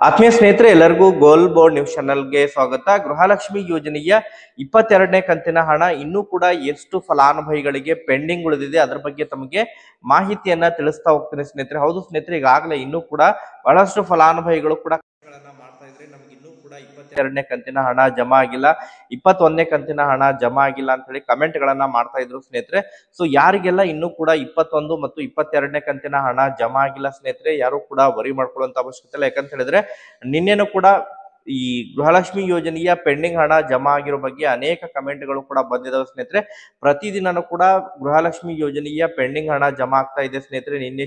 ಆತ್ಮೀಯ ಸ್ನೇಹಿತರೆ, ಎಲ್ಲರಿಗೂ ಗೋಲ್ ಬೋರ್ಡ್ ನ್ಯೂಸ್ ಚಾನೆಲ್ಗೆ ಸ್ವಾಗತ. ಗೃಹಲಕ್ಷ್ಮಿ ಯೋಜನೆಯ 22ನೇ ಕಂತಿನ ಹಣ ಇನ್ನೂ ಕೂಡ ಎಷ್ಟು ಫಲಾನುಭವಿಗಳಿಗೆ ಪೆಂಡಿಂಗ್ ಉಳಿದಿದೆ ಅದರ ಬಗ್ಗೆ ತಮಗೆ ಮಾಹಿತಿಯನ್ನ ತಿಳಿಸ್ತಾ ಹೋಗ್ತೀನಿ ಸ್ನೇಹಿತರೆ. ಹೌದು ಸ್ನೇಹಿತರೆ, ಈಗಾಗಲೇ ಇನ್ನೂ ಕೂಡ ಬಹಳಷ್ಟು ಫಲಾನುಭವಿಗಳು ಕೂಡ ಮಾಡ್ತಾ ಇದ್ರೆ ನಮ್ಗೆ ಇನ್ನೂ ಕೂಡ 22ನೇ ಕಂತಿನ ಹಣ ಜಮಾ ಆಗಿಲ್ಲ, 21ನೇ ಕಂತಿನ ಹಣ ಜಮಾ ಆಗಿಲ್ಲ ಅಂತ ಹೇಳಿ ಕಮೆಂಟ್ ಗಳನ್ನ ಮಾಡ್ತಾ ಇದ್ರು ಸ್ನೇಹಿತರೆ. ಸೊ ಯಾರಿಗೆಲ್ಲ ಇನ್ನೂ ಕೂಡ 21 ಮತ್ತು 22ನೇ ಕಂತಿನ ಹಣ ಜಮಾ ಆಗಿಲ್ಲ ಸ್ನೇಹಿತರೆ, ಯಾರು ಕೂಡ ವರಿ ಮಾಡ್ಕೊಳ್ಳುವಂತ ಅವಶ್ಯಕತೆ ಇಲ್ಲ. ಯಾಕಂತ ಹೇಳಿದ್ರೆ ನಿನ್ನೆನೂ ಕೂಡ ಈ ಗೃಹಲಕ್ಷ್ಮಿ ಯೋಜನೆಯ ಪೆಂಡಿಂಗ್ ಹಣ ಜಮಾ ಆಗಿರೋ ಬಗ್ಗೆ ಅನೇಕ ಕಮೆಂಟ್ಗಳು ಕೂಡ ಬಂದಿದಾವೆ ಸ್ನೇಹಿತರೆ. ಪ್ರತಿದಿನನೂ ಕೂಡ ಗೃಹಲಕ್ಷ್ಮಿ ಯೋಜನೆಯ ಪೆಂಡಿಂಗ್ ಹಣ ಜಮಾ ಆಗ್ತಾ ಇದೆ ಸ್ನೇಹಿತರೆ. ನಿನ್ನೆ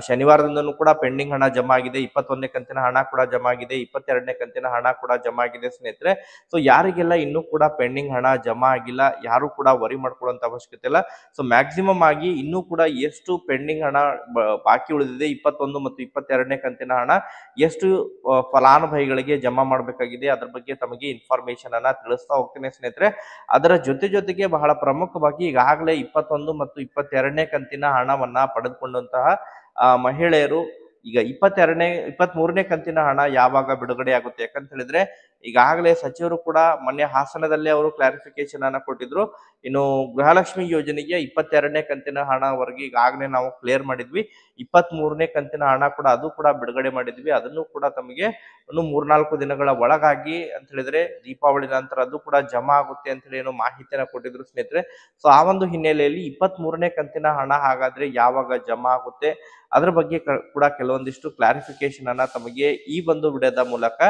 ಶನಿವಾರದಿಂದನೂ ಕೂಡ ಪೆಂಡಿಂಗ್ ಹಣ ಜಮಾ ಆಗಿದೆ, 21ನೇ ಕಂತಿನ ಹಣ ಕೂಡ ಜಮಾ ಆಗಿದೆ, 22ನೇ ಕಂತಿನ ಹಣ ಕೂಡ ಜಮಾ ಆಗಿದೆ ಸ್ನೇಹಿತರೆ. ಸೊ ಯಾರಿಗೆಲ್ಲ ಇನ್ನೂ ಕೂಡ ಪೆಂಡಿಂಗ್ ಹಣ ಜಮಾ ಆಗಿಲ್ಲ, ಯಾರು ಕೂಡ ವರಿ ಮಾಡ್ಕೊಳ್ಳುವಂತ ಅವಶ್ಯಕತೆ ಇಲ್ಲ. ಸೊ ಮ್ಯಾಕ್ಸಿಮಮ್ ಆಗಿ ಇನ್ನೂ ಕೂಡ ಎಷ್ಟು ಪೆಂಡಿಂಗ್ ಹಣ ಬಾಕಿ ಉಳಿದಿದೆ, 21 ಮತ್ತು 22ನೇ ಕಂತಿನ ಹಣ ಎಷ್ಟು ಫಲಾನುಭವಿಗಳಿಗೆ ಜಮಾ ಮಾಡಬೇಕಾಗಿದೆ ಅದ್ರ ಬಗ್ಗೆ ತಮಗೆ ಇನ್ಫಾರ್ಮೇಶನ್ ಅನ್ನ ತಿಳಿಸ್ತಾ ಹೋಗ್ತೀನಿ ಸ್ನೇಹಿತರೆ. ಅದರ ಜೊತೆಗೆ ಬಹಳ ಪ್ರಮುಖವಾಗಿ ಈಗಾಗಲೇ 21 ಮತ್ತು 22ನೇ ಕಂತಿನ ಹಣವನ್ನ ಪಡೆದುಕೊಂಡಂತಹ ಮಹಿಳೆಯರು ಈಗ 23ನೇ ಕಂತಿನ ಹಣ ಯಾವಾಗ ಬಿಡುಗಡೆ ಆಗುತ್ತೆ, ಯಾಕಂತ ಹೇಳಿದ್ರೆ ಈಗಾಗಲೇ ಸಚಿವರು ಕೂಡ ಮೊನ್ನೆ ಹಾಸನದಲ್ಲೇ ಅವರು ಕ್ಲಾರಿಫಿಕೇಶನ್ ಅನ್ನ ಕೊಟ್ಟಿದ್ರು. ಇನ್ನು ಗೃಹಲಕ್ಷ್ಮಿ ಯೋಜನೆಗೆ 22ನೇ ಕಂತಿನ ಹಣವರೆಗೆ ಈಗಾಗಲೇ ನಾವು ಕ್ಲಿಯರ್ ಮಾಡಿದ್ವಿ, 23ನೇ ಕಂತಿನ ಹಣ ಕೂಡ ಅದು ಕೂಡ ಬಿಡುಗಡೆ ಮಾಡಿದ್ವಿ. ಅದನ್ನು ಕೂಡ ತಮಗೆ ಇನ್ನು 3-4 ದಿನಗಳ ಒಳಗಾಗಿ ಅಂತ ಹೇಳಿದ್ರೆ ದೀಪಾವಳಿ ನಂತರ ಅದು ಕೂಡ ಜಮಾ ಆಗುತ್ತೆ ಅಂತ ಹೇಳಿ ಏನೋ ಮಾಹಿತಿಯನ್ನ ಕೊಟ್ಟಿದ್ರು ಸ್ನೇಹಿತರೆ. ಸೊ ಆ ಒಂದು ಹಿನ್ನೆಲೆಯಲ್ಲಿ 23ನೇ ಕಂತಿನ ಹಣ ಹಾಗಾದ್ರೆ ಯಾವಾಗ ಜಮಾ ಆಗುತ್ತೆ ಅದ್ರ ಬಗ್ಗೆ ಕೂಡ ಕೆಲವೊಂದಿಷ್ಟು ಕ್ಲಾರಿಫಿಕೇಶನ್ ಅನ್ನ ತಮಗೆ ಈ ಒಂದು ವಿಡಿಯೋದ ಮೂಲಕ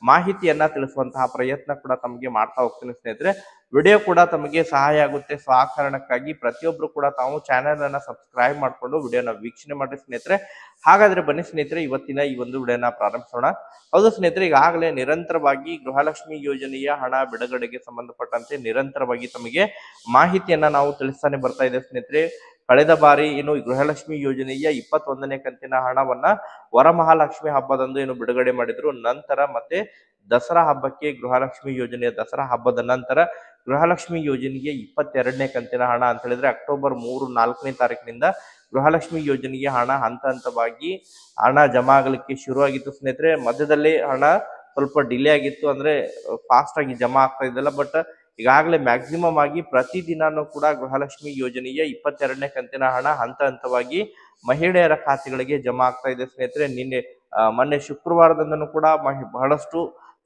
ಮಾಹಿತಿಯನ್ನ ತಿಳಿಸುವಂತಹ ಪ್ರಯತ್ನ ಕೂಡ ತಮಗೆ ಮಾಡ್ತಾ ಹೋಗ್ತೀನಿ ಸ್ನೇಹಿತರೆ. ವಿಡಿಯೋ ಕೂಡ ತಮಗೆ ಸಹಾಯ ಆಗುತ್ತೆ. ಸೊ ಆ ಕಾರಣಕ್ಕಾಗಿ ಪ್ರತಿಯೊಬ್ರು ಕೂಡ ತಾವು ಚಾನೆಲ್ ಅನ್ನ ಸಬ್ಸ್ಕ್ರೈಬ್ ಮಾಡ್ಕೊಂಡು ವಿಡಿಯೋನ ವೀಕ್ಷಣೆ ಮಾಡಿ ಸ್ನೇಹಿತರೆ. ಹಾಗಾದ್ರೆ ಬನ್ನಿ ಸ್ನೇಹಿತರೆ, ಇವತ್ತಿನ ಈ ಒಂದು ವಿಡಿಯೋನ ಪ್ರಾರಂಭಿಸೋಣ. ಹೌದು ಸ್ನೇಹಿತರೆ, ಈಗಾಗಲೇ ನಿರಂತರವಾಗಿ ಗೃಹಲಕ್ಷ್ಮಿ ಯೋಜನೆಯ ಹಣ ಬಿಡುಗಡೆಗೆ ಸಂಬಂಧಪಟ್ಟಂತೆ ನಿರಂತರವಾಗಿ ತಮಗೆ ಮಾಹಿತಿಯನ್ನ ನಾವು ತಿಳಿಸ್ತಾನೆ ಬರ್ತಾ ಇದೆ ಸ್ನೇಹಿತರೆ. ಕಳೆದ ಬಾರಿ ಏನು ಗೃಹಲಕ್ಷ್ಮಿ ಯೋಜನೆಯ 21ನೇ ಕಂತಿನ ಹಣವನ್ನ ವರಮಹಾಲಕ್ಷ್ಮಿ ಹಬ್ಬದಂದು ಏನು ಬಿಡುಗಡೆ ಮಾಡಿದ್ರು. ನಂತರ ಮತ್ತೆ ದಸರಾ ಹಬ್ಬಕ್ಕೆ ಗೃಹಲಕ್ಷ್ಮಿ ಯೋಜನೆಯ ದಸರಾ ಹಬ್ಬದ ನಂತರ ಗೃಹಲಕ್ಷ್ಮಿ ಯೋಜನೆಗೆ 22ನೇ ಕಂತಿನ ಹಣ ಅಂತ ಹೇಳಿದ್ರೆ ಅಕ್ಟೋಬರ್ 3-4ನೇ ತಾರೀಕಿನಿಂದ ಗೃಹಲಕ್ಷ್ಮಿ ಯೋಜನೆಗೆ ಹಣ ಹಂತವಾಗಿ ಹಣ ಜಮಾ ಆಗಲಿಕ್ಕೆ ಶುರುವಾಗಿತ್ತು ಸ್ನೇಹಿತರೆ. ಮಧ್ಯದಲ್ಲಿ ಹಣ ಸ್ವಲ್ಪ ಡಿಲೇ ಆಗಿತ್ತು, ಅಂದ್ರೆ ಫಾಸ್ಟ್ ಆಗಿ ಜಮಾ ಆಗ್ತಾ ಇದ್ದಲ್ಲ. ಬಟ್ ಈಗಾಗಲೇ ಮ್ಯಾಕ್ಸಿಮಮ್ ಆಗಿ ಪ್ರತಿದಿನಾನು ಕೂಡ ಗೃಹಲಕ್ಷ್ಮಿ ಯೋಜನೆಯ 22ನೇ ಕಂತಿನ ಹಣ ಹಂತವಾಗಿ ಮಹಿಳೆಯರ ಖಾತೆಗಳಿಗೆ ಜಮಾ ಆಗ್ತಾ ಇದೆ ಸ್ನೇಹಿತರೆ. ಮೊನ್ನೆ ಶುಕ್ರವಾರದಿಂದನೂ ಕೂಡ ಬಹಳಷ್ಟು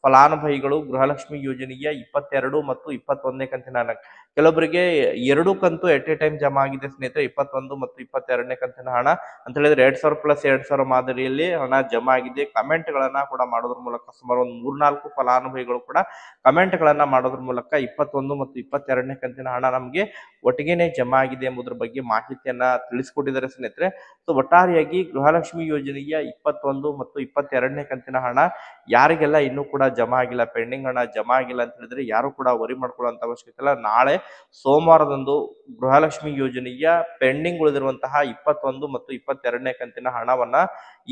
ಫಲಾನುಭವಿಗಳು ಗೃಹಲಕ್ಷ್ಮಿ ಯೋಜನೆಯ 22 ಮತ್ತು 21ನೇ ಕಂತಿನ ಹಣ, ಕೆಲವೊಬ್ಬರಿಗೆ 2 ಕಂತು ಎಟ್ ಎ ಟೈಮ್ ಜಮಾ ಆಗಿದೆ ಸ್ನೇಹಿತರೆ. 21 ಮತ್ತು 22ನೇ ಕಂತಿನ ಹಣ ಅಂತ ಹೇಳಿದ್ರೆ 2000 ಪ್ಲಸ್ 2000 ಮಾದರಿಯಲ್ಲಿ ಹಣ ಜಮಾ ಆಗಿದೆ. ಕಮೆಂಟ್ ಗಳನ್ನ ಕೂಡ ಮಾಡೋದ್ರ ಮೂಲಕ ಸುಮಾರು ಒಂದು 3-4 ಫಲಾನುಭವಿಗಳು ಕೂಡ ಕಮೆಂಟ್ ಗಳನ್ನ ಮಾಡೋದ್ರ ಮೂಲಕ 21 ಮತ್ತು 22ನೇ ಕಂತಿನ ಹಣ ನಮಗೆ ಒಟ್ಟಿಗೆನೆ ಜಮಾ ಆಗಿದೆ ಎಂಬುದ್ರ ಬಗ್ಗೆ ಮಾಹಿತಿಯನ್ನ ತಿಳಿಸ್ಕೊಟ್ಟಿದ್ದಾರೆ ಸ್ನೇಹಿತರೆ. ಸೊ ಒಟ್ಟಾರೆಯಾಗಿ ಗೃಹಲಕ್ಷ್ಮಿ ಯೋಜನೆಯ 21 ಮತ್ತು 22ನೇ ಕಂತಿನ ಹಣ ಯಾರಿಗೆಲ್ಲ ಇನ್ನೂ ಕೂಡ ಜಮಾ ಆಗಿಲ್ಲ, ಪೆಂಡಿಂಗ್ ಹಣ ಜಮಾ ಆಗಿಲ್ಲ ಅಂತ ಹೇಳಿದ್ರೆ ಯಾರು ಕೂಡ ವರಿ ಮಾಡ್ಕೊಳ್ಳುವಂತ ಅವಶ್ಯಕತೆ ಇಲ್ಲ. ನಾಳೆ ಸೋಮವಾರದಂದು ಗೃಹಲಕ್ಷ್ಮಿ ಯೋಜನೆಯ ಪೆಂಡಿಂಗ್ ಉಳಿದಿರುವಂತಹ 21 ಮತ್ತು 22ನೇ ಕಂತಿನ ಹಣವನ್ನ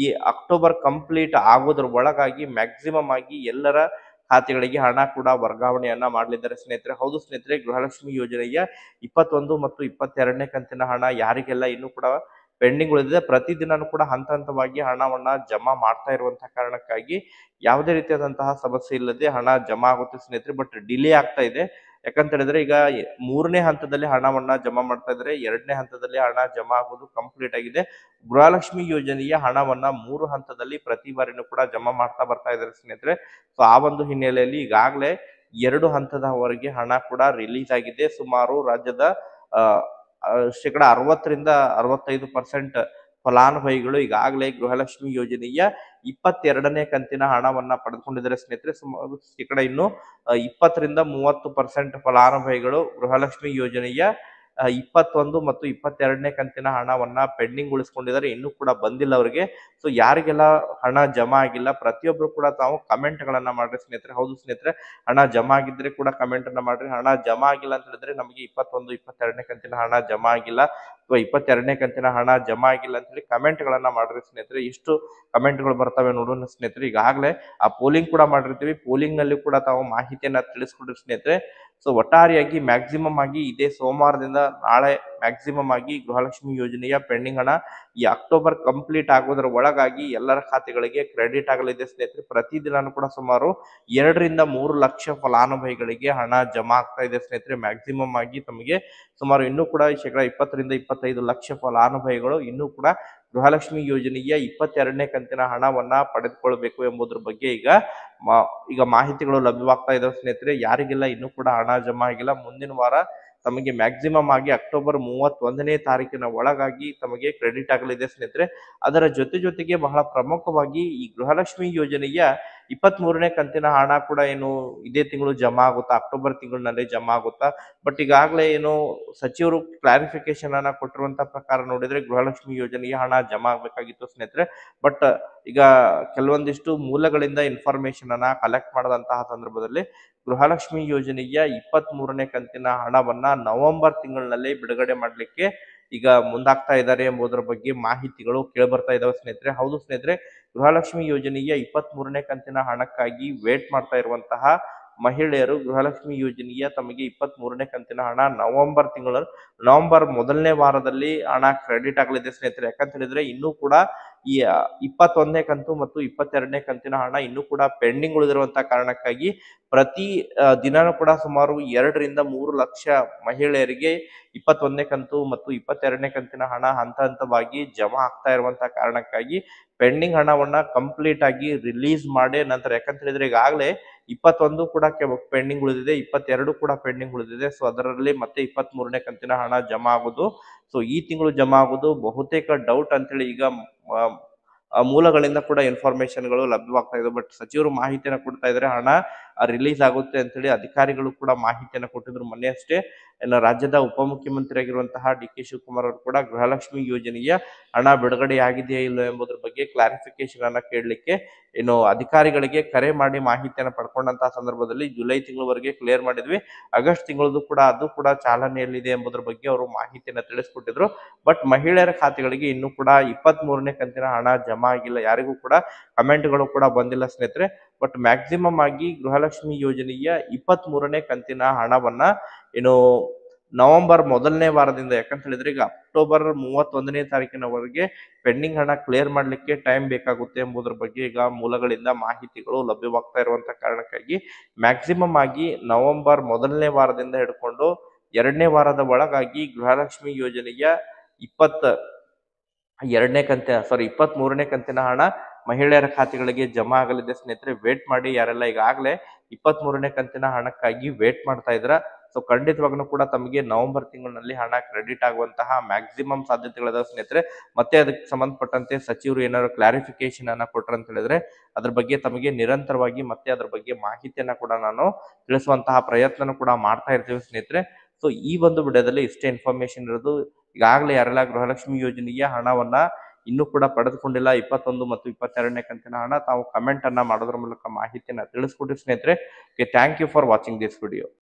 ಈ ಅಕ್ಟೋಬರ್ ಕಂಪ್ಲೀಟ್ ಆಗೋದ್ರ ಒಳಗಾಗಿ ಮ್ಯಾಕ್ಸಿಮಮ್ ಆಗಿ ಎಲ್ಲರ ಖಾತೆಗಳಿಗೆ ಹಣ ಕೂಡ ವರ್ಗಾವಣೆಯನ್ನ ಮಾಡಲಿದ್ದಾರೆ ಸ್ನೇಹಿತರೆ. ಹೌದು ಸ್ನೇಹಿತರೆ, ಗೃಹಲಕ್ಷ್ಮಿ ಯೋಜನೆಯ 21 ಮತ್ತು 22ನೇ ಕಂತಿನ ಹಣ ಯಾರಿಗೆಲ್ಲ ಇನ್ನೂ ಕೂಡ ಪೆಂಡಿಂಗ್ ಉಳಿದಿದೆ ಪ್ರತಿದಿನನೂ ಕೂಡ ಹಂತವಾಗಿ ಹಣವನ್ನ ಜಮಾ ಮಾಡ್ತಾ ಇರುವಂತಹ ಕಾರಣಕ್ಕಾಗಿ ಯಾವುದೇ ರೀತಿಯಾದಂತಹ ಸಮಸ್ಯೆ ಇಲ್ಲದೆ ಹಣ ಜಮಾ ಆಗುತ್ತೆ ಸ್ನೇಹಿತರೆ. ಬಟ್ ಡಿಲೇ ಆಗ್ತಾ ಇದೆ, ಯಾಕಂತ ಹೇಳಿದ್ರೆ ಈಗ 3ನೇ ಹಂತದಲ್ಲಿ ಹಣವನ್ನ ಜಮಾ ಮಾಡ್ತಾ ಇದ್ದಾರೆ, 2ನೇ ಹಂತದಲ್ಲಿ ಹಣ ಜಮಾ ಆಗೋದು ಕಂಪ್ಲೀಟ್ ಆಗಿದೆ. ಗೃಹಲಕ್ಷ್ಮಿ ಯೋಜನೆಯ ಹಣವನ್ನ 3 ಹಂತದಲ್ಲಿ ಪ್ರತಿ ಬಾರಿನೂ ಕೂಡ ಜಮಾ ಮಾಡ್ತಾ ಬರ್ತಾ ಇದ್ದಾರೆ ಸ್ನೇಹಿತರೆ. ಸೊ ಆ ಒಂದು ಹಿನ್ನೆಲೆಯಲ್ಲಿ ಈಗಾಗಲೇ 2 ಹಂತದವರೆಗೆ ಹಣ ಕೂಡ ರಿಲೀಸ್ ಆಗಿದೆ. ಸುಮಾರು ರಾಜ್ಯದ ಶೇಕಡ 60-65% ಫಲಾನುಭವಿಗಳು ಈಗಾಗಲೇ ಗೃಹಲಕ್ಷ್ಮಿ ಯೋಜನೆಯ 22ನೇ ಕಂತಿನ ಹಣವನ್ನ ಪಡೆದುಕೊಂಡಿದ್ದಾರೆ ಸ್ನೇಹಿತರೆ. ಸುಮಾರು ಶೇಕಡ ಇನ್ನು 20-30% ಫಲಾನುಭವಿಗಳು ಗೃಹಲಕ್ಷ್ಮಿ ಯೋಜನೆಯ 21 ಮತ್ತು 22ನೇ ಕಂತಿನ ಹಣವನ್ನ ಪೆಂಡಿಂಗ್ ಉಳಿಸ್ಕೊಂಡಿದ್ದಾರೆ, ಇನ್ನೂ ಕೂಡ ಬಂದಿಲ್ಲ ಅವರಿಗೆ. ಸೊ ಯಾರಿಗೆಲ್ಲ ಹಣ ಜಮಾ ಆಗಿಲ್ಲ ಪ್ರತಿಯೊಬ್ರು ಕೂಡ ತಾವು ಕಮೆಂಟ್ ಗಳನ್ನ ಮಾಡ್ರಿ ಸ್ನೇಹಿತರೆ. ಹೌದು ಸ್ನೇಹಿತರೆ, ಹಣ ಜಮಾ ಆಗಿದ್ರೆ ಕೂಡ ಕಮೆಂಟ್ ಅನ್ನ ಮಾಡ್ರಿ. ಹಣ ಜಮಾ ಆಗಿಲ್ಲ ಅಂತ ಹೇಳಿದ್ರೆ ನಮಗೆ 21, 22ನೇ ಕಂತಿನ ಹಣ ಜಮಾ ಆಗಿಲ್ಲ ಅಥವಾ 22ನೇ ಕಂತಿನ ಹಣ ಜಮಾ ಆಗಿಲ್ಲ ಅಂತ ಹೇಳಿ ಕಮೆಂಟ್ ಗಳನ್ನ ಮಾಡ್ರಿ ಸ್ನೇಹಿತರೆ. ಇಷ್ಟು ಕಮೆಂಟ್ ಗಳು ಬರ್ತವೆ ನೋಡೋಣ ಸ್ನೇಹಿತರೆ. ಈಗಾಗಲೇ ಆ ಪೋಲಿಂಗ್ ಕೂಡ ಮಾಡಿರ್ತೀವಿ, ಪೋಲಿಂಗ್ ನಲ್ಲಿ ಕೂಡ ತಾವು ಮಾಹಿತಿಯನ್ನ ತಿಳಿಸ್ಕೊಡ್ರಿ ಸ್ನೇಹಿತರೆ. ಸೊ ಒಟ್ಟಾರೆಯಾಗಿ ಮ್ಯಾಕ್ಸಿಮಮ್ ಆಗಿ ಇದೇ ಸೋಮವಾರದಿಂದ ನಾಳೆ ಮ್ಯಾಕ್ಸಿಮಮ್ ಆಗಿ ಗೃಹಲಕ್ಷ್ಮಿ ಯೋಜನೆಯ ಪೆಂಡಿಂಗ್ ಹಣ ಈ ಅಕ್ಟೋಬರ್ ಕಂಪ್ಲೀಟ್ ಆಗೋದ್ರ ಒಳಗಾಗಿ ಎಲ್ಲರ ಖಾತೆಗಳಿಗೆ ಕ್ರೆಡಿಟ್ ಆಗಲಿದೆ ಸ್ನೇಹಿತರೆ. ಪ್ರತಿದಿನಾನು ಕೂಡ ಸುಮಾರು 2 ರಿಂದ 3 ಲಕ್ಷ ಫಲಾನುಭವಿಗಳಿಗೆ ಹಣ ಜಮಾ ಆಗ್ತಾ ಇದೆ ಸ್ನೇಹಿತರೆ. ಮ್ಯಾಕ್ಸಿಮಮ್ ಆಗಿ ತಮಗೆ ಸುಮಾರು ಇನ್ನೂ ಕೂಡ 20 ರಿಂದ 25 ಲಕ್ಷ ಫಲಾನುಭವಿಗಳು ಇನ್ನೂ ಕೂಡ ಗೃಹಲಕ್ಷ್ಮಿ ಯೋಜನೆಯ 22ನೇ ಕಂತಿನ ಹಣವನ್ನ ಪಡೆದುಕೊಳ್ಬೇಕು ಎಂಬುದ್ರ ಬಗ್ಗೆ ಈಗ ಮಾಹಿತಿಗಳು ಲಭ್ಯವಾಗ್ತಾ ಇದಾವೆ ಸ್ನೇಹಿತರೆ. ಯಾರಿಗೆಲ್ಲ ಇನ್ನೂ ಕೂಡ ಹಣ ಜಮಾ ಆಗಿಲ್ಲ, ಮುಂದಿನ ವಾರ ತಮಗೆ ಮ್ಯಾಕ್ಸಿಮಮ್ ಆಗಿ ಅಕ್ಟೋಬರ್ 31ನೇ ತಾರೀಕಿನ ಒಳಗಾಗಿ ತಮಗೆ ಕ್ರೆಡಿಟ್ ಆಗಲಿದೆ ಸ್ನೇಹಿತರೆ. ಅದರ ಜೊತೆಗೆ ಬಹಳ ಪ್ರಮುಖವಾಗಿ ಈ ಗೃಹಲಕ್ಷ್ಮಿ ಯೋಜನೆಯ 23ನೇ ಕಂತಿನ ಹಣ ಕೂಡ ಏನು ಇದೇ ತಿಂಗಳು ಜಮಾ ಆಗುತ್ತಾ, ಅಕ್ಟೋಬರ್ ತಿಂಗಳಿನಲ್ಲಿ ಜಮಾ ಆಗುತ್ತಾ? ಬಟ್ ಈಗಾಗಲೇ ಏನು ಸಚಿವರು ಕ್ಲಾರಿಫಿಕೇಶನ್ ಅನ್ನ ಕೊಟ್ಟಿರುವಂತ ಪ್ರಕಾರ ನೋಡಿದ್ರೆ ಗೃಹಲಕ್ಷ್ಮಿ ಯೋಜನೆಯ ಹಣ ಜಮಾ ಆಗ್ಬೇಕಾಗಿತ್ತು ಸ್ನೇಹಿತರೆ. ಬಟ್ ಈಗ ಕೆಲವೊಂದಿಷ್ಟು ಮೂಲಗಳಿಂದ ಇನ್ಫಾರ್ಮೇಶನ್ ಅನ್ನ ಕಲೆಕ್ಟ್ ಮಾಡದಂತಹ ಸಂದರ್ಭದಲ್ಲಿ ಗೃಹಲಕ್ಷ್ಮಿ ಯೋಜನೆಯ 23ನೇ ಕಂತಿನ ಹಣವನ್ನ ನವೆಂಬರ್ ತಿಂಗಳಿನಲ್ಲಿ ಬಿಡುಗಡೆ ಮಾಡ್ಲಿಕ್ಕೆ ಈಗ ಮುಂದಾಗ್ತಾ ಇದ್ದಾರೆ ಎಂಬುದರ ಬಗ್ಗೆ ಮಾಹಿತಿಗಳು ಕೇಳ್ಬರ್ತಾ ಇದಾವೆ ಸ್ನೇಹಿತರೆ. ಹೌದು ಸ್ನೇಹಿತರೆ, ಗೃಹಲಕ್ಷ್ಮಿ ಯೋಜನೆಯ 23ನೇ ಕಂತಿನ ಹಣಕ್ಕಾಗಿ ವೇಟ್ ಮಾಡ್ತಾ ಇರುವಂತಹ ಮಹಿಳೆಯರು ಗೃಹಲಕ್ಷ್ಮಿ ಯೋಜನೆಯ ತಮಗೆ 23ನೇ ಕಂತಿನ ಹಣ ನವೆಂಬರ್ ಮೊದಲನೇ ವಾರದಲ್ಲಿ ಹಣ ಕ್ರೆಡಿಟ್ ಆಗಲಿದೆ ಸ್ನೇಹಿತರೆ. ಯಾಕಂತ ಹೇಳಿದ್ರೆ ಇನ್ನೂ ಕೂಡ ಈ 21ನೇ ಕಂತು ಮತ್ತು 22ನೇ ಕಂತಿನ ಹಣ ಇನ್ನೂ ಕೂಡ ಪೆಂಡಿಂಗ್ ಉಳಿದಿರುವಂತಹ ಕಾರಣಕ್ಕಾಗಿ ಪ್ರತಿ ದಿನಾನೂ ಕೂಡ ಸುಮಾರು 2 ರಿಂದ 3 ಲಕ್ಷ ಮಹಿಳೆಯರಿಗೆ 21ನೇ ಕಂತು ಮತ್ತು 22ನೇ ಕಂತಿನ ಹಣ ಹಂತವಾಗಿ ಜಮಾ ಆಗ್ತಾ ಇರುವಂತಹ ಕಾರಣಕ್ಕಾಗಿ ಪೆಂಡಿಂಗ್ ಹಣವನ್ನ ಕಂಪ್ಲೀಟ್ ಆಗಿ ರಿಲೀಸ್ ಮಾಡಿ ನಂತರ, ಯಾಕಂತ ಹೇಳಿದ್ರೆ ಈಗಾಗಲೇ 21 ಕೂಡ ಪೆಂಡಿಂಗ್ ಉಳಿದಿದೆ, 22 ಕೂಡ ಪೆಂಡಿಂಗ್ ಉಳಿದಿದೆ. ಸೊ ಅದರಲ್ಲಿ ಮತ್ತೆ 23ನೇ ಕಂತಿನ ಹಣ ಜಮಾ ಆಗುದು, ಸೊ ಈ ತಿಂಗಳು ಜಮಾ ಆಗುದು ಬಹುತೇಕ ಡೌಟ್ ಅಂತೇಳಿ ಈಗ ಮೂಲಗಳಿಂದ ಕೂಡ ಇನ್ಫಾರ್ಮೇಶನ್ಗಳು ಲಭ್ಯವಾಗ್ತಾ ಇದೆ. ಬಟ್ ಸಚಿವರು ಮಾಹಿತಿಯನ್ನು ಕೊಡ್ತಾ ಇದ್ದಾರೆ, ಹಣ ರಿಲೀಸ್ ಆಗುತ್ತೆ ಅಂತೇಳಿ ಅಧಿಕಾರಿಗಳು ಕೂಡ ಮಾಹಿತಿಯನ್ನು ಕೊಟ್ಟಿದ್ರು. ಮೊನ್ನೆ ಅಷ್ಟೇ ರಾಜ್ಯದ ಉಪಮುಖ್ಯಮಂತ್ರಿ ಆಗಿರುವಂತಹ ಡಿ.ಕೆ. ಶಿವಕುಮಾರ್ ಅವರು ಕೂಡ ಗೃಹಲಕ್ಷ್ಮಿ ಯೋಜನೆಯ ಹಣ ಬಿಡುಗಡೆ ಆಗಿದೆಯಾ ಇಲ್ಲ ಎಂಬುದರ ಬಗ್ಗೆ ಕ್ಲಾರಿಫಿಕೇಶನ್ ಅನ್ನ ಕೇಳಲಿಕ್ಕೆ ಅಧಿಕಾರಿಗಳಿಗೆ ಕರೆ ಮಾಡಿ ಮಾಹಿತಿಯನ್ನು ಪಡ್ಕೊಂಡಂತಹ ಸಂದರ್ಭದಲ್ಲಿ ಜುಲೈ ತಿಂಗಳವರೆಗೆ ಕ್ಲಿಯರ್ ಮಾಡಿದ್ವಿ, ಆಗಸ್ಟ್ ತಿಂಗಳದು ಕೂಡ ಅದು ಕೂಡ ಚಾಲನೆಯಲ್ಲಿದೆ ಎಂಬುದರ ಬಗ್ಗೆ ಅವರು ಮಾಹಿತಿಯನ್ನು ತಿಳಿಸ್ಕೊಟ್ಟಿದ್ರು. ಬಟ್ ಮಹಿಳೆಯರ ಖಾತೆಗಳಿಗೆ ಇನ್ನೂ ಕೂಡ 23ನೇ ಕಂತಿನ ಹಣ ಜಮಾ ಆಗಿಲ್ಲ, ಯಾರಿಗೂ ಕೂಡ ಕಮೆಂಟ್ಗಳು ಕೂಡ ಬಂದಿಲ್ಲ ಸ್ನೇಹಿತರೆ. ಬಟ್ ಮ್ಯಾಕ್ಸಿಮಮ್ ಆಗಿ ಗೃಹಲಕ್ಷ್ಮಿ ಯೋಜನೆಯ 23ನೇ ಕಂತಿನ ಹಣವನ್ನ ನವೆಂಬರ್ ಮೊದಲನೇ ವಾರದಿಂದ, ಯಾಕಂತ ಹೇಳಿದ್ರೆ ಈಗ ಅಕ್ಟೋಬರ್ 31ನೇ ತಾರೀಕಿನವರೆಗೆ ಪೆಂಡಿಂಗ್ ಹಣ ಕ್ಲಿಯರ್ ಮಾಡ್ಲಿಕ್ಕೆ ಟೈಮ್ ಬೇಕಾಗುತ್ತೆ ಎಂಬುದರ ಬಗ್ಗೆ ಈಗ ಮೂಲಗಳಿಂದ ಮಾಹಿತಿಗಳು ಲಭ್ಯವಾಗ್ತಾ ಇರುವಂತ ಕಾರಣಕ್ಕಾಗಿ ಮ್ಯಾಕ್ಸಿಮಮ್ ಆಗಿ ನವೆಂಬರ್ ಮೊದಲನೇ ವಾರದಿಂದ ಹಿಡ್ಕೊಂಡು 2ನೇ ವಾರದ ಒಳಗಾಗಿ ಗೃಹಲಕ್ಷ್ಮಿ ಯೋಜನೆಯ 23ನೇ ಕಂತಿನ ಹಣ ಮಹಿಳೆಯರ ಖಾತೆಗಳಿಗೆ ಜಮಾ ಆಗಲಿದೆ ಸ್ನೇಹಿತರೆ. ವೇಟ್ ಮಾಡಿ, ಯಾರೆಲ್ಲ ಈಗಾಗಲೇ 23ನೇ ಕಂತಿನ ಹಣಕ್ಕಾಗಿ ವೇಟ್ ಮಾಡ್ತಾ ಇದ್ರ, ಸೊ ಖಂಡಿತವಾಗ್ಲೂ ಕೂಡ ತಮಗೆ ನವೆಂಬರ್ ತಿಂಗಳಿನಲ್ಲಿ ಹಣ ಕ್ರೆಡಿಟ್ ಆಗುವಂತಹ ಮ್ಯಾಕ್ಸಿಮಮ್ ಸಾಧ್ಯತೆಗಳಿದಾವೆ ಸ್ನೇಹಿತರೆ. ಮತ್ತೆ ಅದಕ್ಕೆ ಸಂಬಂಧಪಟ್ಟಂತೆ ಸಚಿವರು ಏನಾದ್ರು ಕ್ಲಾರಿಫಿಕೇಶನ್ ಅನ್ನ ಕೊಟ್ರ ಅಂತ ಹೇಳಿದ್ರೆ ಅದ್ರ ಬಗ್ಗೆ ತಮಗೆ ನಿರಂತರವಾಗಿ ಮತ್ತೆ ಅದ್ರ ಬಗ್ಗೆ ಮಾಹಿತಿಯನ್ನ ಕೂಡ ನಾನು ತಿಳಿಸುವಂತಹ ಪ್ರಯತ್ನ ಕೂಡ ಮಾಡ್ತಾ ಇರ್ತೀವಿ ಸ್ನೇಹಿತರೆ. ಸೊ ಈ ಒಂದು ವಿಡಿಯೋದಲ್ಲಿ ಇಷ್ಟೇ ಇನ್ಫಾರ್ಮೇಶನ್ ಇರೋದು. ಈಗಾಗಲೇ ಯಾರೆಲ್ಲ ಗೃಹಲಕ್ಷ್ಮಿ ಯೋಜನೆಯ ಹಣವನ್ನ ಇನ್ನೂ ಕೂಡ ಪಡೆದುಕೊಂಡಿಲ್ಲ 21 ಮತ್ತು 22ನೇ ಕಂತಿನ ಹಣ, ತಾವು ಕಮೆಂಟ್ ಅನ್ನ ಮಾಡೋದ್ರ ಮೂಲಕ ಮಾಹಿತಿಯನ್ನ ತಿಳಿಸ್ಕೊಡಿ ಸ್ನೇಹಿತರೆ. Thank you for watching this video.